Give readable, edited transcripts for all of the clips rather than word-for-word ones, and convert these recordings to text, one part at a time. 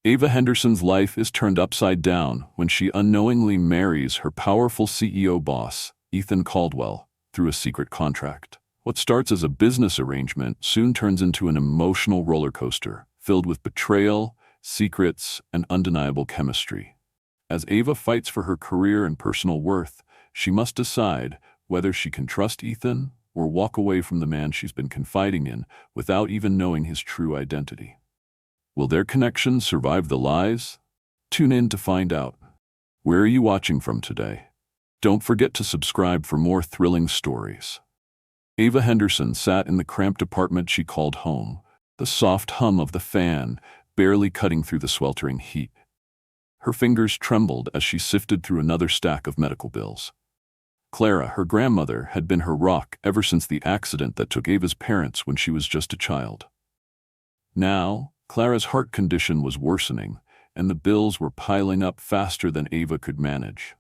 Ava Henderson's life is turned upside down when she unknowingly marries her powerful CEO boss, Ethan Caldwell, through a secret contract. What starts as a business arrangement soon turns into an emotional roller coaster, filled with betrayal, secrets, and undeniable chemistry. As Ava fights for her career and personal worth, she must decide whether she can trust Ethan or walk away from the man she's been confiding in without even knowing his true identity. Will their connection survive the lies? Tune in to find out. Where are you watching from today? Don't forget to subscribe for more thrilling stories. Ava Henderson sat in the cramped apartment she called home, the soft hum of the fan barely cutting through the sweltering heat. Her fingers trembled as she sifted through another stack of medical bills. Clara, her grandmother, had been her rock ever since the accident that took Ava's parents when she was just a child. Now, Clara's heart condition was worsening, and the bills were piling up faster than Ava could manage.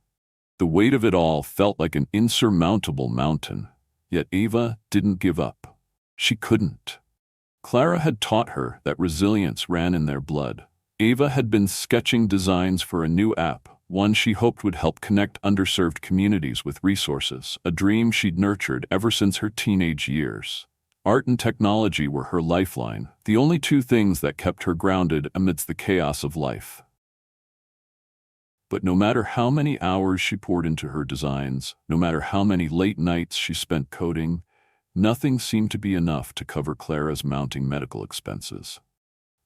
The weight of it all felt like an insurmountable mountain, yet Ava didn't give up. She couldn't. Clara had taught her that resilience ran in their blood. Ava had been sketching designs for a new app, one she hoped would help connect underserved communities with resources, a dream she'd nurtured ever since her teenage years. Art and technology were her lifeline, the only two things that kept her grounded amidst the chaos of life. But no matter how many hours she poured into her designs, no matter how many late nights she spent coding, nothing seemed to be enough to cover Clara's mounting medical expenses.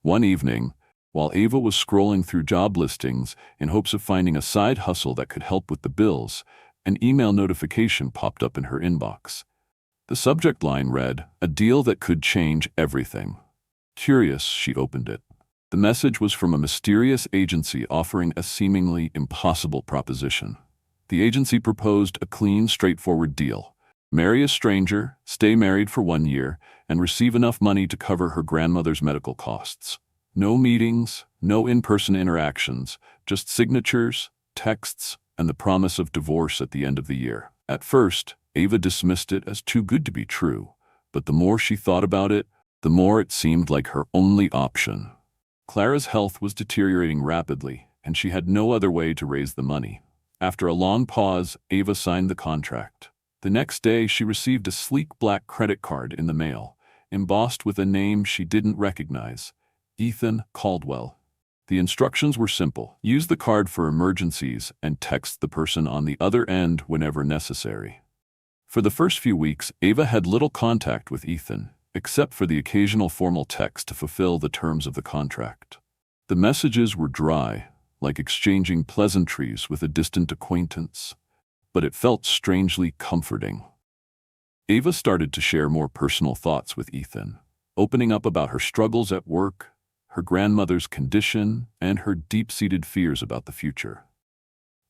One evening, while Ava was scrolling through job listings in hopes of finding a side hustle that could help with the bills, an email notification popped up in her inbox. The subject line read, "A deal that could change everything." Curious, she opened it. The message was from a mysterious agency offering a seemingly impossible proposition. The agency proposed a clean, straightforward deal. Marry a stranger, stay married for 1 year, and receive enough money to cover her grandmother's medical costs. No meetings, no in-person interactions, just signatures, texts, and the promise of divorce at the end of the year. At first, Ava dismissed it as too good to be true, but the more she thought about it, the more it seemed like her only option. Clara's health was deteriorating rapidly, and she had no other way to raise the money. After a long pause, Ava signed the contract. The next day, she received a sleek black credit card in the mail, embossed with a name she didn't recognize, Ethan Caldwell. The instructions were simple: use the card for emergencies and text the person on the other end whenever necessary. For the first few weeks, Ava had little contact with Ethan, except for the occasional formal text to fulfill the terms of the contract. The messages were dry, like exchanging pleasantries with a distant acquaintance, but it felt strangely comforting. Ava started to share more personal thoughts with Ethan, opening up about her struggles at work, her grandmother's condition, and her deep-seated fears about the future.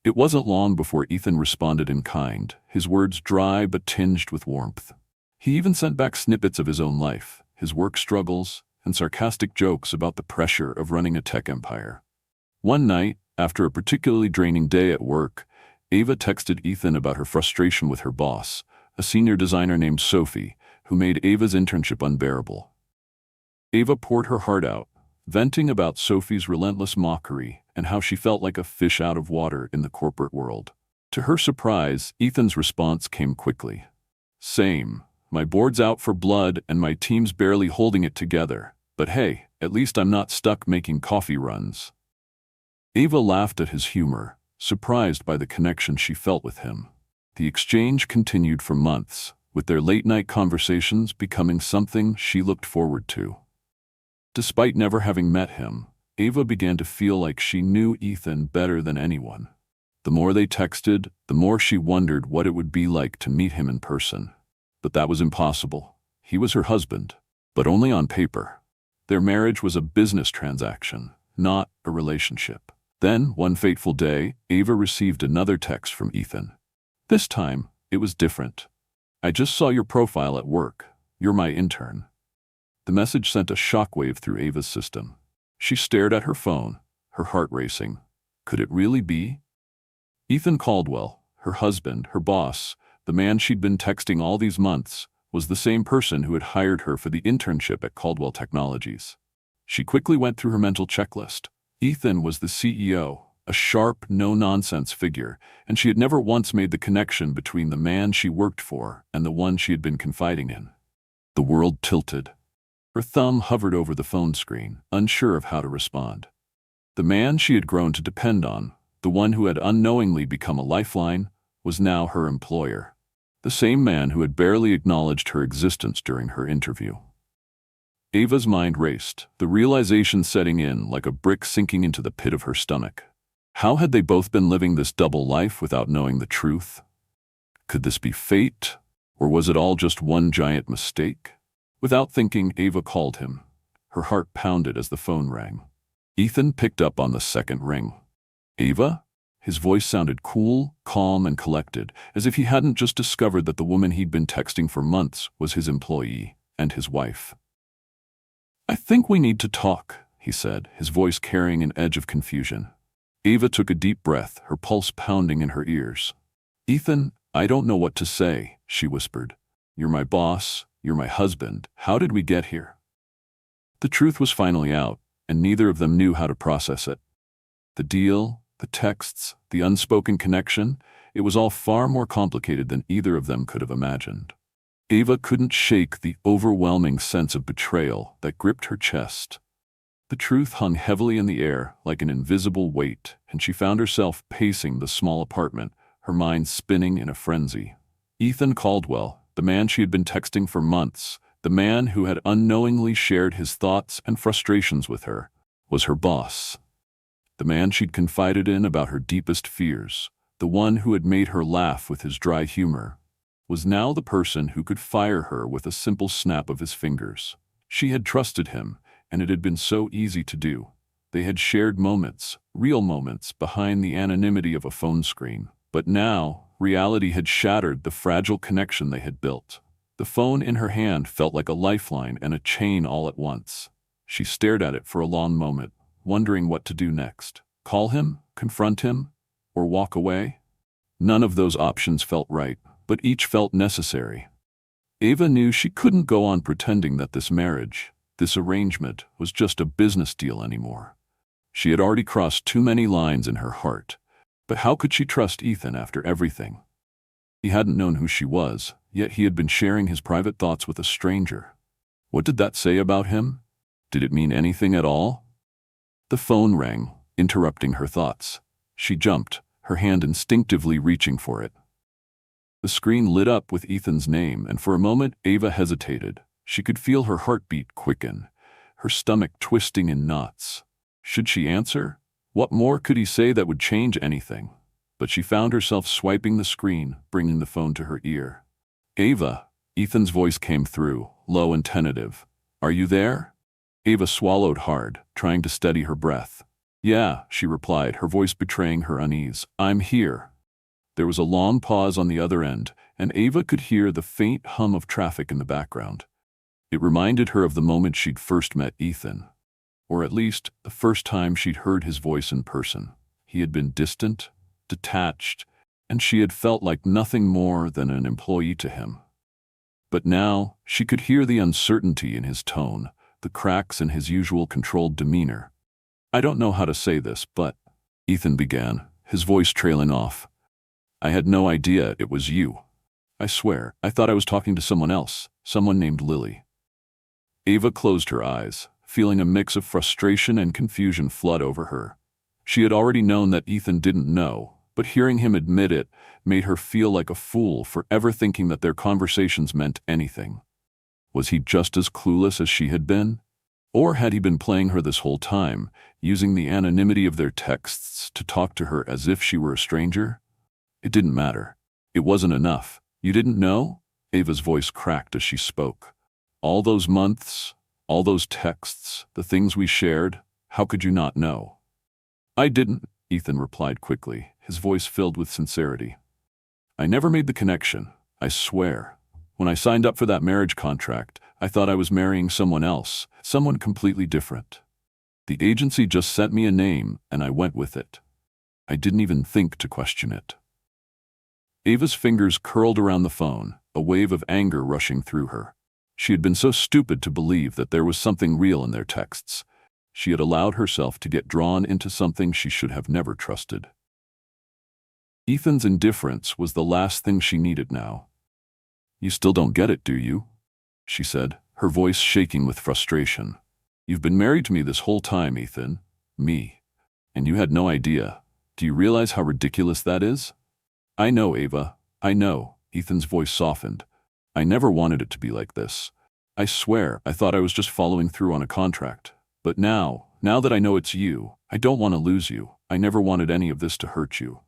It wasn't long before Ethan responded in kind, his words dry but tinged with warmth. He even sent back snippets of his own life, his work struggles, and sarcastic jokes about the pressure of running a tech empire. One night, after a particularly draining day at work, Ava texted Ethan about her frustration with her boss, a senior designer named Sophie, who made Ava's internship unbearable. Ava poured her heart out, venting about Sophie's relentless mockery and how she felt like a fish out of water in the corporate world. To her surprise, Ethan's response came quickly. "Same. My board's out for blood and my team's barely holding it together. But hey, at least I'm not stuck making coffee runs." Ava laughed at his humor, surprised by the connection she felt with him. The exchange continued for months, with their late-night conversations becoming something she looked forward to. Despite never having met him, Ava began to feel like she knew Ethan better than anyone. The more they texted, the more she wondered what it would be like to meet him in person. But that was impossible. He was her husband, but only on paper. Their marriage was a business transaction, not a relationship. Then, one fateful day, Ava received another text from Ethan. This time, it was different. "I just saw your profile at work. You're my intern." The message sent a shockwave through Ava's system. She stared at her phone, her heart racing. Could it really be? Ethan Caldwell, her husband, her boss, the man she'd been texting all these months, was the same person who had hired her for the internship at Caldwell Technologies. She quickly went through her mental checklist. Ethan was the CEO, a sharp, no-nonsense figure, and she had never once made the connection between the man she worked for and the one she had been confiding in. The world tilted. Her thumb hovered over the phone screen, unsure of how to respond. The man she had grown to depend on, the one who had unknowingly become a lifeline, was now her employer. The same man who had barely acknowledged her existence during her interview. Ava's mind raced, the realization setting in like a brick sinking into the pit of her stomach. How had they both been living this double life without knowing the truth? Could this be fate, or was it all just one giant mistake? Without thinking, Ava called him. Her heart pounded as the phone rang. Ethan picked up on the second ring. Ava? His voice sounded cool, calm, and collected, as if he hadn't just discovered that the woman he'd been texting for months was his employee and his wife. "I think we need to talk," he said, his voice carrying an edge of confusion. Ava took a deep breath, her pulse pounding in her ears. "Ethan, I don't know what to say," she whispered. "You're my boss, you're my husband. How did we get here?" The truth was finally out, and neither of them knew how to process it. The deal, the texts, the unspoken connection, it was all far more complicated than either of them could have imagined. Ava couldn't shake the overwhelming sense of betrayal that gripped her chest. The truth hung heavily in the air like an invisible weight, and she found herself pacing the small apartment, her mind spinning in a frenzy. Ethan Caldwell, the man she had been texting for months, the man who had unknowingly shared his thoughts and frustrations with her, was her boss. The man she'd confided in about her deepest fears, the one who had made her laugh with his dry humor, was now the person who could fire her with a simple snap of his fingers. She had trusted him, and it had been so easy to do. They had shared moments, real moments, behind the anonymity of a phone screen. But now, reality had shattered the fragile connection they had built. The phone in her hand felt like a lifeline and a chain all at once. She stared at it for a long moment, wondering what to do next. Call him? Confront him? Or walk away? None of those options felt right, but each felt necessary. Ava knew she couldn't go on pretending that this marriage, this arrangement, was just a business deal anymore. She had already crossed too many lines in her heart. But how could she trust Ethan after everything? He hadn't known who she was, yet he had been sharing his private thoughts with a stranger. What did that say about him? Did it mean anything at all? The phone rang, interrupting her thoughts. She jumped, her hand instinctively reaching for it. The screen lit up with Ethan's name, and for a moment Ava hesitated. She could feel her heartbeat quicken, her stomach twisting in knots. Should she answer? What more could he say that would change anything? But she found herself swiping the screen, bringing the phone to her ear. "Ava," Ethan's voice came through, low and tentative. "Are you there?" Ava swallowed hard, trying to steady her breath. "Yeah," she replied, her voice betraying her unease. "I'm here." There was a long pause on the other end, and Ava could hear the faint hum of traffic in the background. It reminded her of the moment she'd first met Ethan. Or at least, the first time she'd heard his voice in person. He had been distant, detached, and she had felt like nothing more than an employee to him. But now, she could hear the uncertainty in his tone, the cracks in his usual controlled demeanor. "I don't know how to say this, but," Ethan began, his voice trailing off. "I had no idea it was you. I swear, I thought I was talking to someone else, someone named Lily." Ava closed her eyes, feeling a mix of frustration and confusion flood over her. She had already known that Ethan didn't know, but hearing him admit it made her feel like a fool for ever thinking that their conversations meant anything. Was he just as clueless as she had been? Or had he been playing her this whole time, using the anonymity of their texts to talk to her as if she were a stranger? It didn't matter. It wasn't enough. "You didn't know?" Ava's voice cracked as she spoke. "All those months, all those texts, the things we shared, how could you not know?" "I didn't," Ethan replied quickly, his voice filled with sincerity. "I never made the connection, I swear. When I signed up for that marriage contract, I thought I was marrying someone else, someone completely different. The agency just sent me a name, and I went with it. I didn't even think to question it." Ava's fingers curled around the phone, a wave of anger rushing through her. She had been so stupid to believe that there was something real in their texts. She had allowed herself to get drawn into something she should have never trusted. Ethan's indifference was the last thing she needed now. "You still don't get it, do you?" she said, her voice shaking with frustration. "You've been married to me this whole time, Ethan. Me. And you had no idea. Do you realize how ridiculous that is?" "I know, Ava. I know." Ethan's voice softened. "I never wanted it to be like this. I swear, I thought I was just following through on a contract. But now that I know it's you, I don't want to lose you. I never wanted any of this to hurt you."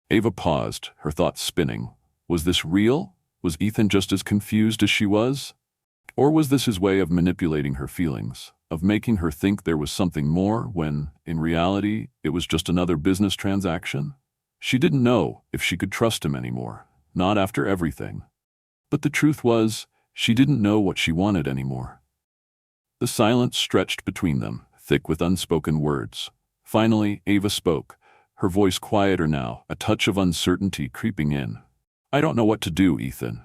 Ava paused, her thoughts spinning. Was this real? Was Ethan just as confused as she was? Or was this his way of manipulating her feelings, of making her think there was something more when, in reality, it was just another business transaction? She didn't know if she could trust him anymore, not after everything. But the truth was, she didn't know what she wanted anymore. The silence stretched between them, thick with unspoken words. Finally, Ava spoke, her voice quieter now, a touch of uncertainty creeping in. "I don't know what to do, Ethan.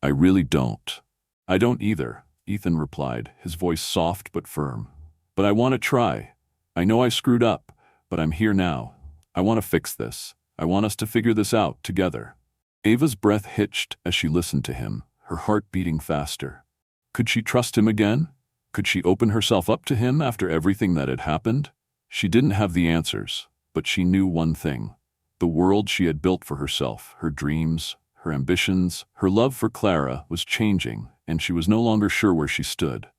I really don't." "I don't either," Ethan replied, his voice soft but firm. "But I want to try. I know I screwed up, but I'm here now. I want to fix this. I want us to figure this out together." Ava's breath hitched as she listened to him, her heart beating faster. Could she trust him again? Could she open herself up to him after everything that had happened? She didn't have the answers, but she knew one thing. The world she had built for herself, her dreams, her ambitions, her love for Clara was changing, and she was no longer sure where she stood.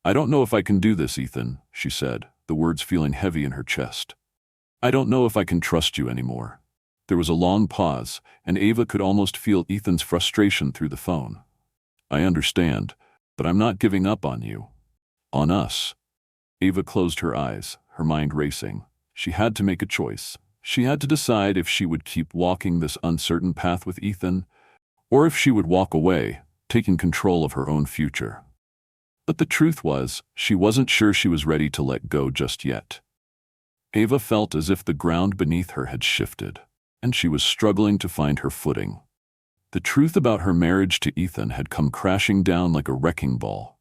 "I don't know if I can do this, Ethan," she said, the words feeling heavy in her chest. "I don't know if I can trust you anymore." There was a long pause, and Ava could almost feel Ethan's frustration through the phone. "I understand, but I'm not giving up on you. On us." Ava closed her eyes, her mind racing. She had to make a choice. She had to decide if she would keep walking this uncertain path with Ethan, or if she would walk away, taking control of her own future. But the truth was, she wasn't sure she was ready to let go just yet. Ava felt as if the ground beneath her had shifted, and she was struggling to find her footing. The truth about her marriage to Ethan had come crashing down like a wrecking ball,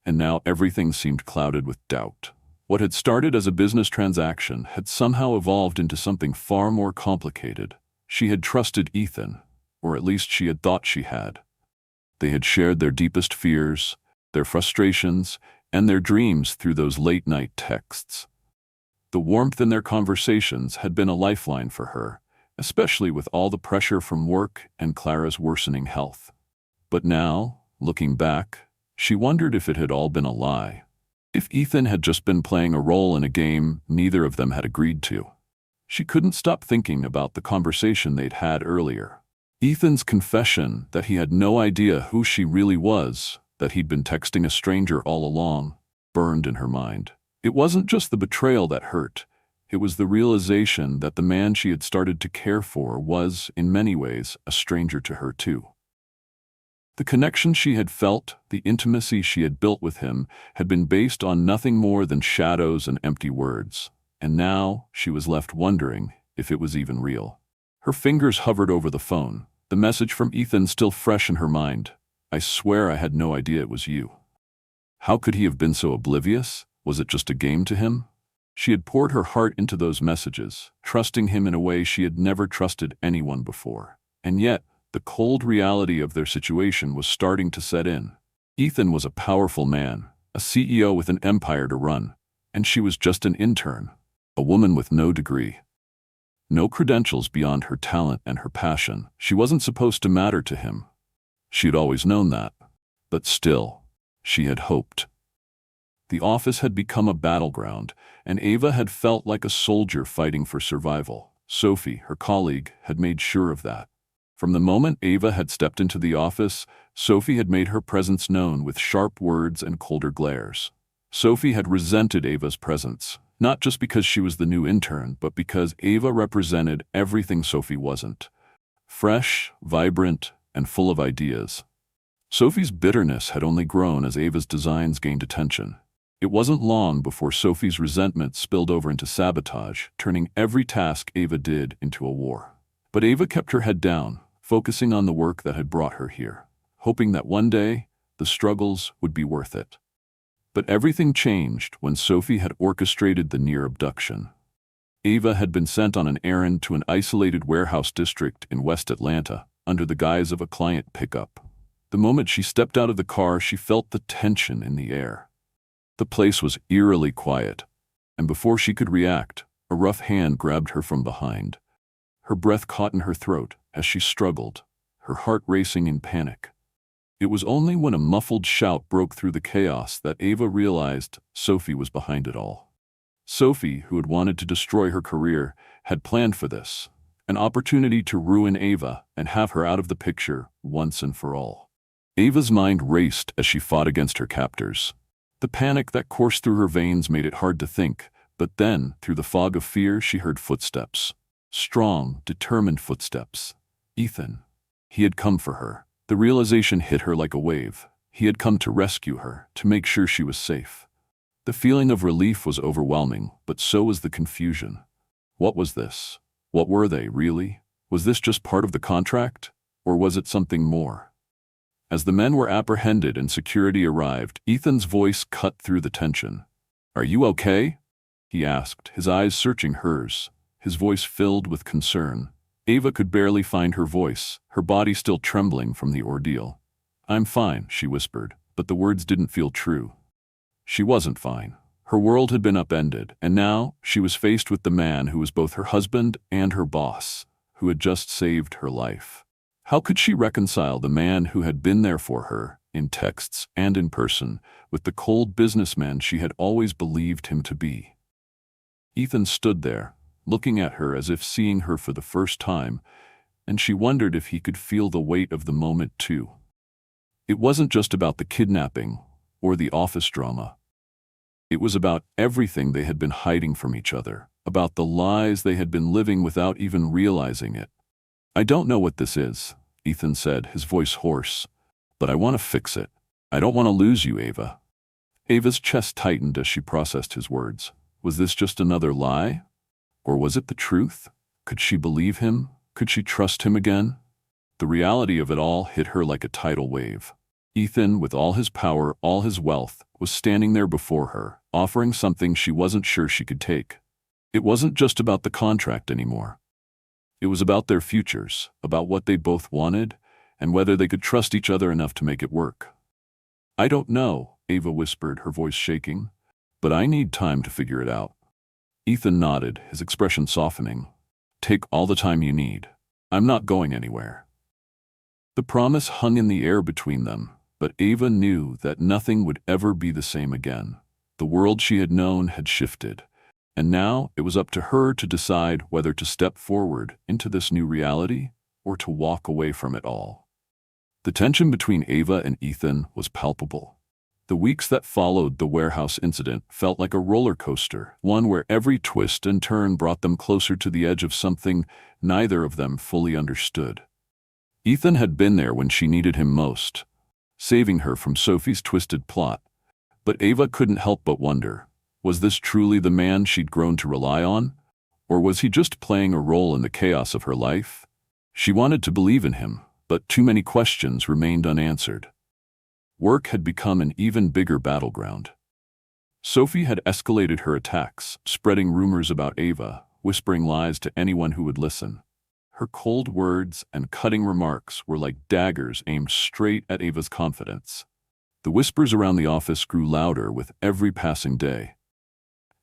and now everything seemed clouded with doubt. What had started as a business transaction had somehow evolved into something far more complicated. She had trusted Ethan, or at least she had thought she had. They had shared their deepest fears, their frustrations, and their dreams through those late-night texts. The warmth in their conversations had been a lifeline for her, especially with all the pressure from work and Clara's worsening health. But now, looking back, she wondered if it had all been a lie. If Ethan had just been playing a role in a game neither of them had agreed to. She couldn't stop thinking about the conversation they'd had earlier. Ethan's confession that he had no idea who she really was, that he'd been texting a stranger all along, burned in her mind. It wasn't just the betrayal that hurt. It was the realization that the man she had started to care for was, in many ways, a stranger to her too. The connection she had felt, the intimacy she had built with him, had been based on nothing more than shadows and empty words, and now she was left wondering if it was even real. Her fingers hovered over the phone, the message from Ethan still fresh in her mind. "I swear I had no idea it was you." How could he have been so oblivious? Was it just a game to him? She had poured her heart into those messages, trusting him in a way she had never trusted anyone before. And yet, the cold reality of their situation was starting to set in. Ethan was a powerful man, a CEO with an empire to run, and she was just an intern, a woman with no degree. No credentials beyond her talent and her passion. She wasn't supposed to matter to him. She had always known that. But still, she had hoped. The office had become a battleground, and Ava had felt like a soldier fighting for survival. Sophie, her colleague, had made sure of that. From the moment Ava had stepped into the office, Sophie had made her presence known with sharp words and colder glares. Sophie had resented Ava's presence, not just because she was the new intern, but because Ava represented everything Sophie wasn't. Fresh, vibrant, and full of ideas. Sophie's bitterness had only grown as Ava's designs gained attention. It wasn't long before Sophie's resentment spilled over into sabotage, turning every task Ava did into a war. But Ava kept her head down, focusing on the work that had brought her here, hoping that one day the struggles would be worth it. But everything changed when Sophie had orchestrated the near abduction. Ava had been sent on an errand to an isolated warehouse district in West Atlanta under the guise of a client pickup. The moment she stepped out of the car, she felt the tension in the air. The place was eerily quiet, and before she could react, a rough hand grabbed her from behind. Her breath caught in her throat as she struggled, her heart racing in panic. It was only when a muffled shout broke through the chaos that Ava realized Sophie was behind it all. Sophie, who had wanted to destroy her career, had planned for this, an opportunity to ruin Ava and have her out of the picture once and for all. Ava's mind raced as she fought against her captors. The panic that coursed through her veins made it hard to think, but then, through the fog of fear, she heard footsteps. Strong, determined footsteps. Ethan. He had come for her. The realization hit her like a wave. He had come to rescue her, to make sure she was safe. The feeling of relief was overwhelming, but so was the confusion. What was this? What were they, really? Was this just part of the contract? Or was it something more? As the men were apprehended and security arrived, Ethan's voice cut through the tension. "Are you okay?" he asked, his eyes searching hers, his voice filled with concern. Ava could barely find her voice, her body still trembling from the ordeal. "I'm fine," she whispered, but the words didn't feel true. She wasn't fine. Her world had been upended, and now she was faced with the man who was both her husband and her boss, who had just saved her life. How could she reconcile the man who had been there for her, in texts and in person, with the cold businessman she had always believed him to be? Ethan stood there, looking at her as if seeing her for the first time, and she wondered if he could feel the weight of the moment too. It wasn't just about the kidnapping or the office drama. It was about everything they had been hiding from each other, about the lies they had been living without even realizing it. "I don't know what this is," Ethan said, his voice hoarse, "but I want to fix it. I don't want to lose you, Ava." Ava's chest tightened as she processed his words. Was this just another lie? Or was it the truth? Could she believe him? Could she trust him again? The reality of it all hit her like a tidal wave. Ethan, with all his power, all his wealth, was standing there before her, offering something she wasn't sure she could take. It wasn't just about the contract anymore. It was about their futures, about what they both wanted, and whether they could trust each other enough to make it work. "I don't know," Ava whispered, her voice shaking, "but I need time to figure it out." Ethan nodded, his expression softening. "Take all the time you need. I'm not going anywhere." The promise hung in the air between them, but Ava knew that nothing would ever be the same again. The world she had known had shifted, and now it was up to her to decide whether to step forward into this new reality or to walk away from it all. The tension between Ava and Ethan was palpable. The weeks that followed the warehouse incident felt like a roller coaster, one where every twist and turn brought them closer to the edge of something neither of them fully understood. Ethan had been there when she needed him most, saving her from Sophie's twisted plot. But Ava couldn't help but wonder, was this truly the man she'd grown to rely on? Or was he just playing a role in the chaos of her life? She wanted to believe in him, but too many questions remained unanswered. Work had become an even bigger battleground. Sophie had escalated her attacks, spreading rumors about Ava, whispering lies to anyone who would listen. Her cold words and cutting remarks were like daggers aimed straight at Ava's confidence. The whispers around the office grew louder with every passing day.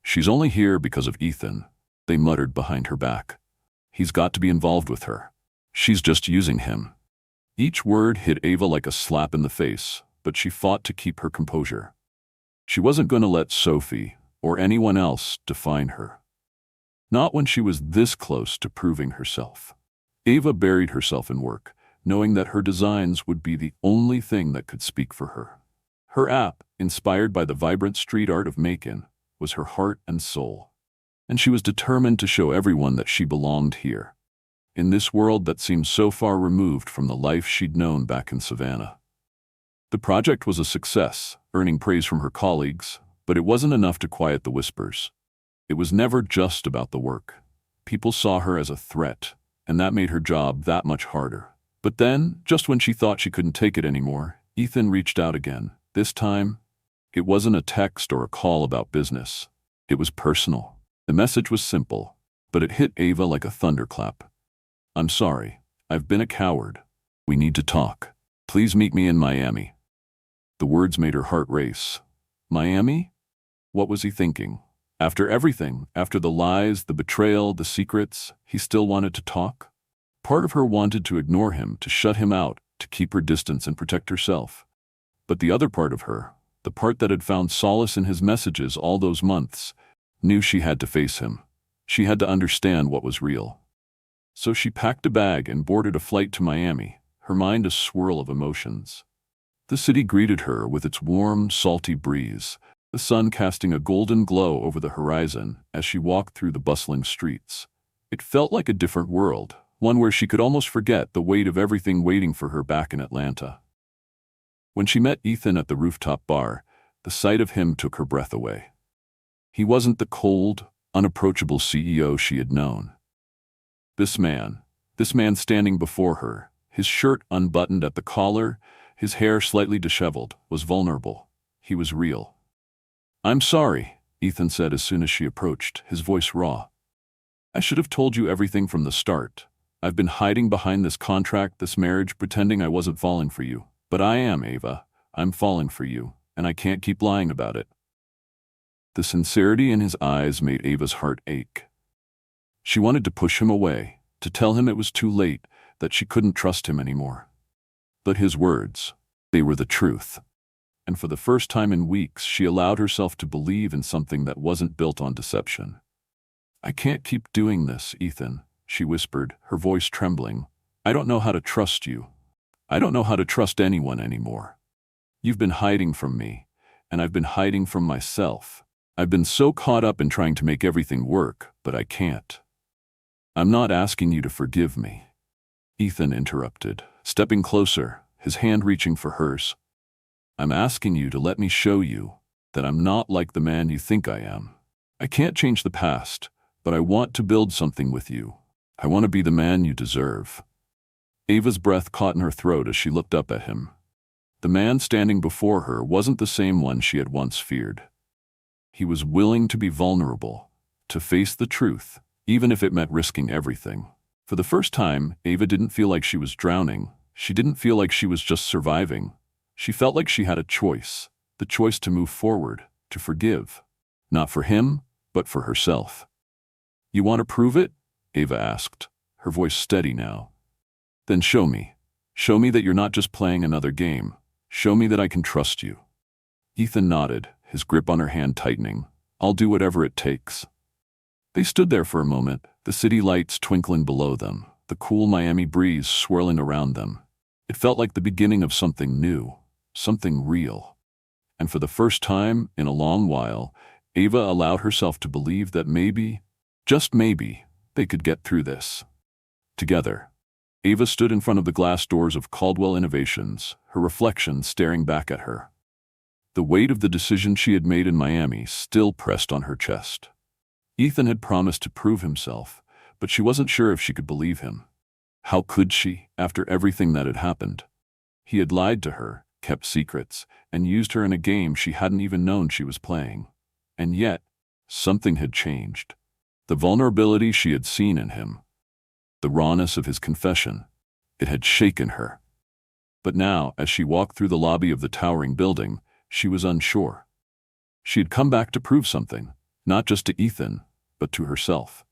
"She's only here because of Ethan," they muttered behind her back. "He's got to be involved with her. She's just using him." Each word hit Ava like a slap in the face, but she fought to keep her composure. She wasn't going to let Sophie or anyone else define her. Not when she was this close to proving herself. Ava buried herself in work, knowing that her designs would be the only thing that could speak for her. Her app, inspired by the vibrant street art of Macon, was her heart and soul. And she was determined to show everyone that she belonged here, in this world that seemed so far removed from the life she'd known back in Savannah. The project was a success, earning praise from her colleagues, but it wasn't enough to quiet the whispers. It was never just about the work. People saw her as a threat, and that made her job that much harder. But then, just when she thought she couldn't take it anymore, Ethan reached out again, this time It wasn't a text or a call about business. It was personal. The message was simple, but it hit Ava like a thunderclap. I'm sorry. I've been a coward. We need to talk. Please meet me in Miami. The words made her heart race. Miami? What was he thinking? After everything, after the lies, the betrayal, the secrets, he still wanted to talk? Part of her wanted to ignore him, to shut him out, to keep her distance and protect herself. But the other part of her, the part that had found solace in his messages all those months, knew she had to face him. She had to understand what was real. So she packed a bag and boarded a flight to Miami, her mind a swirl of emotions. The city greeted her with its warm, salty breeze, the sun casting a golden glow over the horizon as she walked through the bustling streets. It felt like a different world, one where she could almost forget the weight of everything waiting for her back in Atlanta. When she met Ethan at the rooftop bar, the sight of him took her breath away. He wasn't the cold, unapproachable CEO she had known. This man standing before her, his shirt unbuttoned at the collar, his hair slightly disheveled, was vulnerable. He was real. I'm sorry, Ethan said as soon as she approached, his voice raw. I should have told you everything from the start. I've been hiding behind this contract, this marriage, pretending I wasn't falling for you. But I am, Ava. I'm falling for you, and I can't keep lying about it. The sincerity in his eyes made Ava's heart ache. She wanted to push him away, to tell him it was too late, that she couldn't trust him anymore. But his words, they were the truth. And for the first time in weeks, she allowed herself to believe in something that wasn't built on deception. I can't keep doing this, Ethan, she whispered, her voice trembling. I don't know how to trust you. I don't know how to trust anyone anymore. You've been hiding from me, and I've been hiding from myself. I've been so caught up in trying to make everything work, but I can't. I'm not asking you to forgive me. Ethan interrupted, stepping closer, his hand reaching for hers. I'm asking you to let me show you that I'm not like the man you think I am. I can't change the past, but I want to build something with you. I want to be the man you deserve. Ava's breath caught in her throat as she looked up at him. The man standing before her wasn't the same one she had once feared. He was willing to be vulnerable, to face the truth, even if it meant risking everything. For the first time, Ava didn't feel like she was drowning. She didn't feel like she was just surviving. She felt like she had a choice, the choice to move forward, to forgive. Not for him, but for herself. You want to prove it? Ava asked, her voice steady now. Then show me. Show me that you're not just playing another game. Show me that I can trust you. Ethan nodded, his grip on her hand tightening. I'll do whatever it takes. They stood there for a moment, the city lights twinkling below them, the cool Miami breeze swirling around them. It felt like the beginning of something new, something real. And for the first time in a long while, Ava allowed herself to believe that maybe, just maybe, they could get through this. Together. Ava stood in front of the glass doors of Caldwell Innovations, her reflection staring back at her. The weight of the decision she had made in Miami still pressed on her chest. Ethan had promised to prove himself, but she wasn't sure if she could believe him. How could she, after everything that had happened? He had lied to her, kept secrets, and used her in a game she hadn't even known she was playing. And yet, something had changed. The vulnerability she had seen in him, the rawness of his confession, it had shaken her. But now, as she walked through the lobby of the towering building, she was unsure. She had come back to prove something, not just to Ethan, but to herself.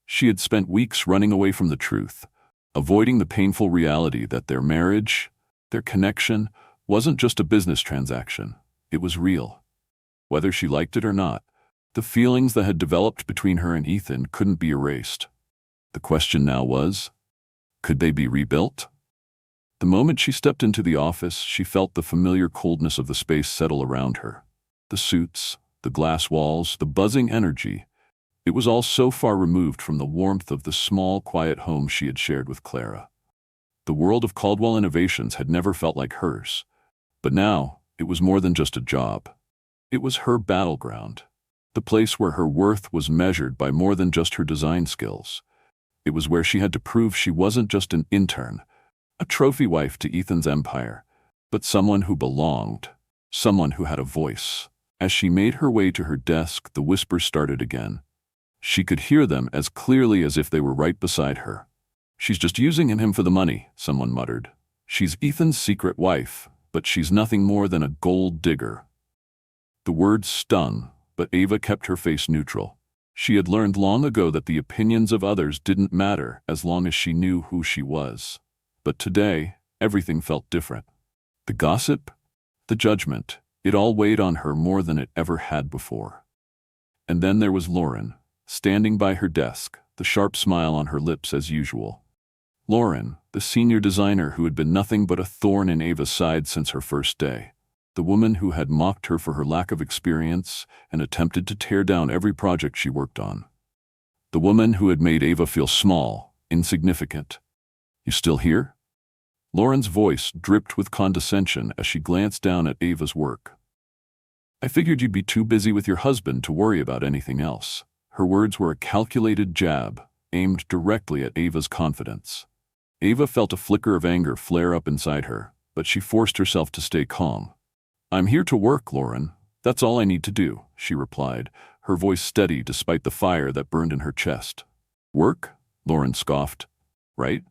She had spent weeks running away from the truth, avoiding the painful reality that their marriage, their connection, wasn't just a business transaction. It was real. Whether she liked it or not, the feelings that had developed between her and Ethan couldn't be erased. The question now was, could they be rebuilt? The moment she stepped into the office, she felt the familiar coldness of the space settle around her. The suits, the glass walls, the buzzing energy. It was all so far removed from the warmth of the small, quiet home she had shared with Clara. The world of Caldwell Innovations had never felt like hers. But now, it was more than just a job. It was her battleground. The place where her worth was measured by more than just her design skills. It was where she had to prove she wasn't just an intern, a trophy wife to Ethan's empire, but someone who belonged. someone who had a voice. As she made her way to her desk, the whispers started again. She could hear them as clearly as if they were right beside her. "She's just using him for the money," someone muttered. "She's Ethan's secret wife, but she's nothing more than a gold digger." The words stung, but Ava kept her face neutral. She had learned long ago that the opinions of others didn't matter as long as she knew who she was. But today, everything felt different. The gossip, the judgment, it all weighed on her more than it ever had before. And then there was Lauren, standing by her desk, the sharp smile on her lips as usual. Lauren, the senior designer who had been nothing but a thorn in Ava's side since her first day. The woman who had mocked her for her lack of experience and attempted to tear down every project she worked on. The woman who had made Ava feel small, insignificant. "You still here?" Lauren's voice dripped with condescension as she glanced down at Ava's work. "I figured you'd be too busy with your husband to worry about anything else." Her words were a calculated jab, aimed directly at Ava's confidence. Ava felt a flicker of anger flare up inside her, but she forced herself to stay calm. "I'm here to work, Lauren. That's all I need to do," she replied, her voice steady despite the fire that burned in her chest. "Work?" Lauren scoffed. "Right?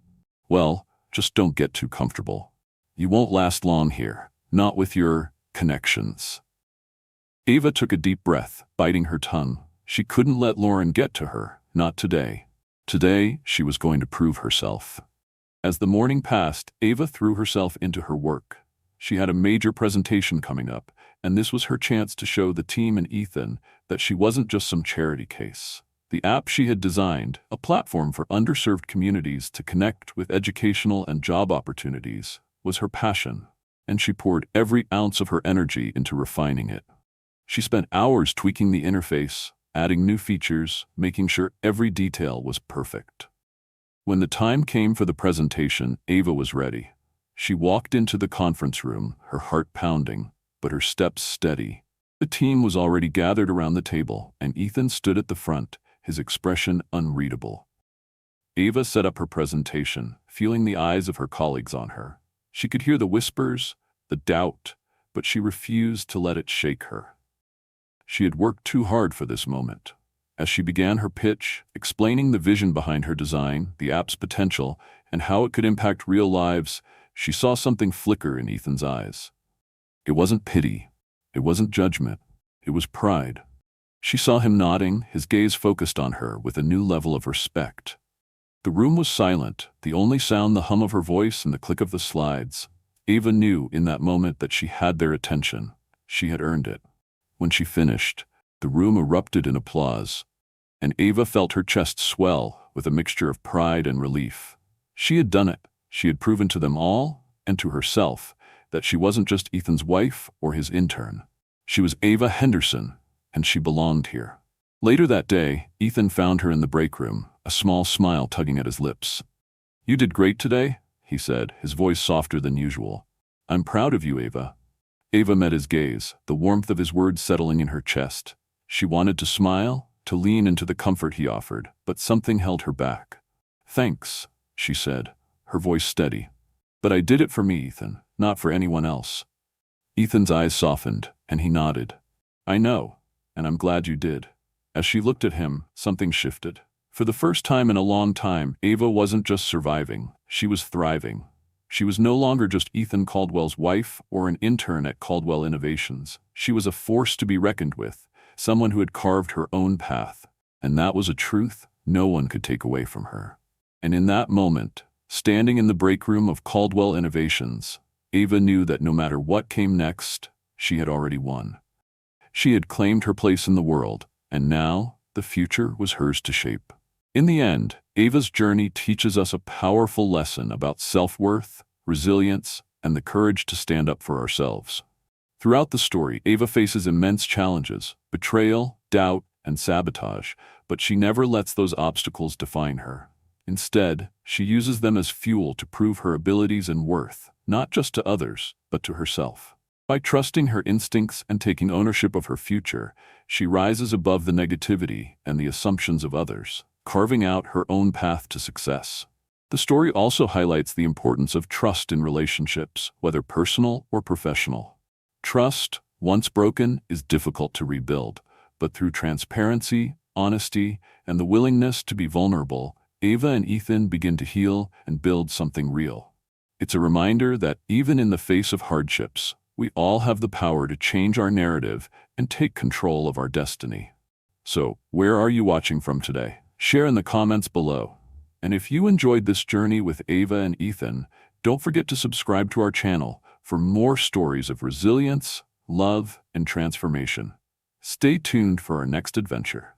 Well, just don't get too comfortable. You won't last long here, not with your connections." Ava took a deep breath, biting her tongue. She couldn't let Lauren get to her, not today. Today, she was going to prove herself. As the morning passed, Ava threw herself into her work. She had a major presentation coming up, and this was her chance to show the team and Ethan that she wasn't just some charity case. The app she had designed, a platform for underserved communities to connect with educational and job opportunities, was her passion, and she poured every ounce of her energy into refining it. She spent hours tweaking the interface, adding new features, making sure every detail was perfect. When the time came for the presentation, Ava was ready. She walked into the conference room, her heart pounding, but her steps steady. The team was already gathered around the table, and Ethan stood at the front, his expression unreadable. Ava set up her presentation, feeling the eyes of her colleagues on her. She could hear the whispers, the doubt, but she refused to let it shake her. She had worked too hard for this moment. As she began her pitch, explaining the vision behind her design, the app's potential, and how it could impact real lives, she saw something flicker in Ethan's eyes. It wasn't pity. It wasn't judgment. It was pride. She saw him nodding, his gaze focused on her with a new level of respect. The room was silent, the only sound the hum of her voice and the click of the slides. Ava knew in that moment that she had their attention. She had earned it. When she finished, the room erupted in applause, and Ava felt her chest swell with a mixture of pride and relief. She had done it. She had proven to them all, and to herself, that she wasn't just Ethan's wife or his intern. She was Ava Henderson, and she belonged here. Later that day, Ethan found her in the break room, a small smile tugging at his lips. "You did great today," he said, his voice softer than usual. "I'm proud of you, Ava." Ava met his gaze, the warmth of his words settling in her chest. She wanted to smile, to lean into the comfort he offered, but something held her back. "Thanks," she said, her voice steady. "But I did it for me, Ethan, not for anyone else." Ethan's eyes softened, and he nodded. "I know, and I'm glad you did." As she looked at him, something shifted. For the first time in a long time, Ava wasn't just surviving, she was thriving. She was no longer just Ethan Caldwell's wife or an intern at Caldwell Innovations. She was a force to be reckoned with, someone who had carved her own path. And that was a truth no one could take away from her. And in that moment, standing in the break room of Caldwell Innovations, Ava knew that no matter what came next, she had already won. She had claimed her place in the world, and now the future was hers to shape. In the end, Ava's journey teaches us a powerful lesson about self-worth, resilience, and the courage to stand up for ourselves. Throughout the story, Ava faces immense challenges, betrayal, doubt, and sabotage, but she never lets those obstacles define her. Instead, she uses them as fuel to prove her abilities and worth, not just to others, but to herself. By trusting her instincts and taking ownership of her future, she rises above the negativity and the assumptions of others, carving out her own path to success. The story also highlights the importance of trust in relationships, whether personal or professional. Trust, once broken, is difficult to rebuild, but through transparency, honesty, and the willingness to be vulnerable, Ava and Ethan begin to heal and build something real. It's a reminder that even in the face of hardships, we all have the power to change our narrative and take control of our destiny. So, where are you watching from today? Share in the comments below. And if you enjoyed this journey with Ava and Ethan, don't forget to subscribe to our channel for more stories of resilience, love, and transformation. Stay tuned for our next adventure.